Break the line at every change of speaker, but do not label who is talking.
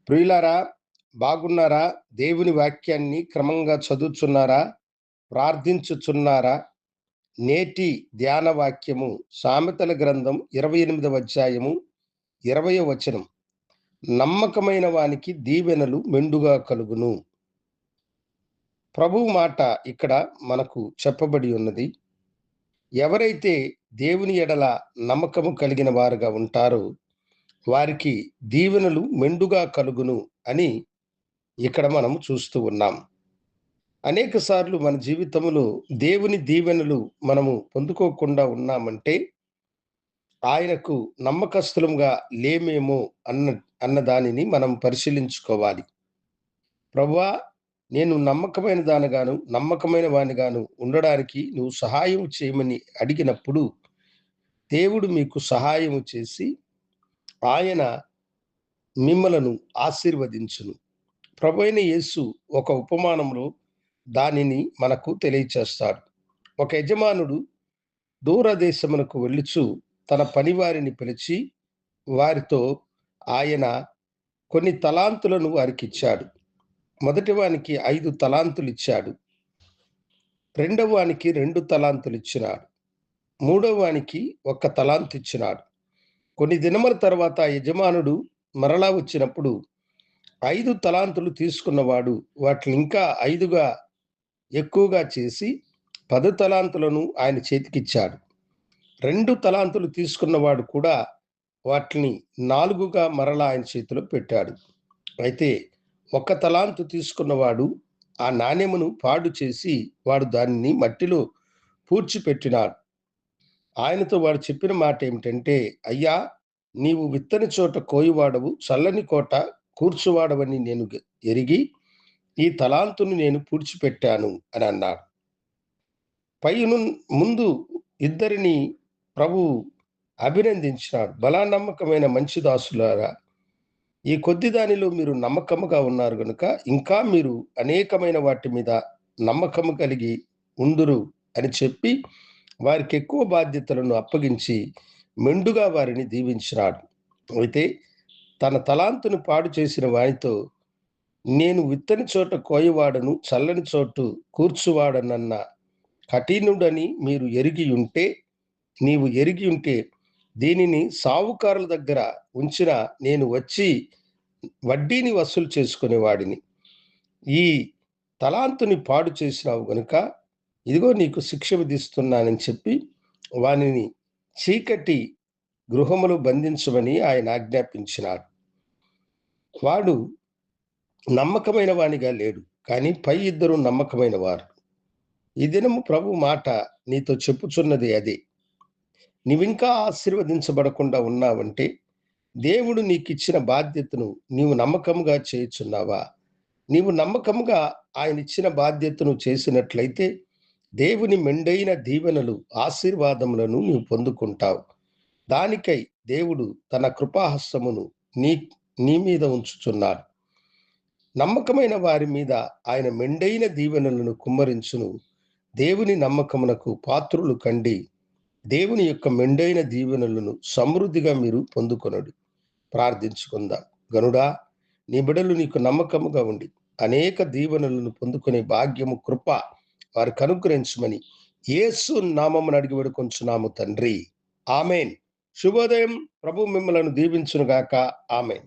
ప్రియులారా, బాగున్నారా? దేవుని వాక్యాన్ని క్రమంగా చదువుచున్నారా? ప్రార్థించుచున్నారా? నేటి ధ్యాన వాక్యము సామెతల గ్రంథం 28వ అధ్యాయము 20వ వచనం. నమ్మకమైన వానికి దీవెనలు మెండుగా కలుగును. ప్రభువు మాట ఇక్కడ మనకు చెప్పబడి ఉన్నది. ఎవరైతే దేవుని ఎడల నమ్మకము కలిగిన వారుగా ఉంటారో వారికి దీవెనలు మెండుగా కలుగును అని ఇక్కడ మనం చూస్తూ ఉన్నాం. అనేక సార్లు మన జీవితంలో దేవుని దీవెనలు మనము పొందుకోకుండా ఉన్నామంటే ఆయనకు నమ్మకస్తులంగా లేమేమో అన్న దానిని మనం పరిశీలించుకోవాలి. ప్రభువా, నేను నమ్మకమైన దానిగాను నమ్మకమైన వానిగాను ఉండడానికి నువ్వు సహాయం చేయమని అడిగినప్పుడు దేవుడు మీకు సహాయము చేసి ఆయన మిమ్మలను ఆశీర్వదించును. ప్రభువైన యేసు ఒక ఉపమానంలో దానిని మనకు తెలియచేస్తాడు. ఒక యజమానుడు దూరదేశమునకు వెళ్ళుచు తన పనివారిని పిలిచి వారితో ఆయన కొన్ని తలాంతులను వారికి ఇచ్చాడు. మొదటి వానికి 5 తలాంతులు ఇచ్చాడు. రెండవ వానికి 2 తలాంతులు ఇచ్చినాడు. మూడవ వానికి 1 తలాంతు ఇచ్చినాడు. కొన్ని దినముల తర్వాత యజమానుడు మరలా వచ్చినప్పుడు 5 తలాంతులు తీసుకున్నవాడు వాటిని ఇంకా 5గా ఎక్కువగా చేసి 10 తలాంతులను ఆయన చేతికిచ్చాడు. 2 తలాంతులు తీసుకున్నవాడు కూడా వాటిని 4గా మరలా ఆయన చేతిలో పెట్టాడు. అయితే 1 తలాంతు తీసుకున్నవాడు ఆ నాణెమును పాడు చేసి వాడు దానిని మట్టిలో పూడ్చిపెట్టినాడు. ఆయనతో వాడు చెప్పిన మాట ఏమిటంటే, అయ్యా, నీవు విత్తని చోట కోయువాడవు, చల్లని కోట కూర్చువాడవని నేను ఎరిగి ఈ తలాంతును నేను పూడ్చిపెట్టాను అని అన్నాడు. ముందు ఇద్దరిని ప్రభు అభినందించినాడు. బలా నమ్మకమైన మంచి దాసులారా, ఈ కొద్ది దానిలో మీరు నమ్మకముగా ఉన్నారు గనుక ఇంకా మీరు అనేకమైన వాటి మీద నమ్మకము కలిగి ఉందురు అని చెప్పి వారికి ఎక్కువ బాధ్యతలను అప్పగించి మెండుగా వారిని దీవించినాడు. అయితే తన తలాంతును పాడు చేసిన వానితో, నేను విత్తని చోట కోయవాడను, చల్లని చోటు కూర్చువాడనన్న కఠినుడని నీవు ఎరిగి ఉంటే దీనిని సావుకారుల దగ్గర ఉంచిన నేను వచ్చి వడ్డీని వసూలు చేసుకునేవాడిని. ఈ తలాంతుని పాడు చేసినావు గనుక ఇదిగో నీకు శిక్ష విధిస్తున్నానని చెప్పి వానిని చీకటి గృహములో బంధించమని ఆయన ఆజ్ఞాపించినాడు. వాడు నమ్మకమైన వానిగా లేడు, కానీ పై ఇద్దరు నమ్మకమైన వారు. ఈ దినము ప్రభు మాట నీతో చెప్పుచున్నది అదే. నీవింకా ఆశీర్వదించబడకుండా ఉన్నావంటే దేవుడు నీకిచ్చిన బాధ్యతను నీవు నమ్మకంగా చేయుచున్నావా? నీవు నమ్మకంగా ఆయన ఇచ్చిన బాధ్యతను చేసినట్లయితే దేవుని మెండైన దీవెనలు, ఆశీర్వాదములను నీవు పొందుకుంటావు. దానికై దేవుడు తన కృపాహస్తమును నీ మీద ఉంచుచున్నాడు. నమ్మకమైన వారి మీద ఆయన మెండైన దీవెనలను కుమ్మరించును. దేవుని నమ్మకమునకు పాత్రులు కండి. దేవుని యొక్క మెండైన దీవెనలను సమృద్ధిగా మీరు పొందుకొనుడి. ప్రార్థించుకుందాం. గనుడా, నీ బిడ్డలు నీకు నమ్మకముగా ఉండి అనేక దీవెనలను పొందుకునే భాగ్యము, కృప వారికి అనుగ్రహించమని యేసు నామమున అడిగి వేడుకొంచున్నాము తండ్రి. ఆమెన్. శుభోదయం. ప్రభు మిమ్మలను దీవించునుగాక. ఆమెన్.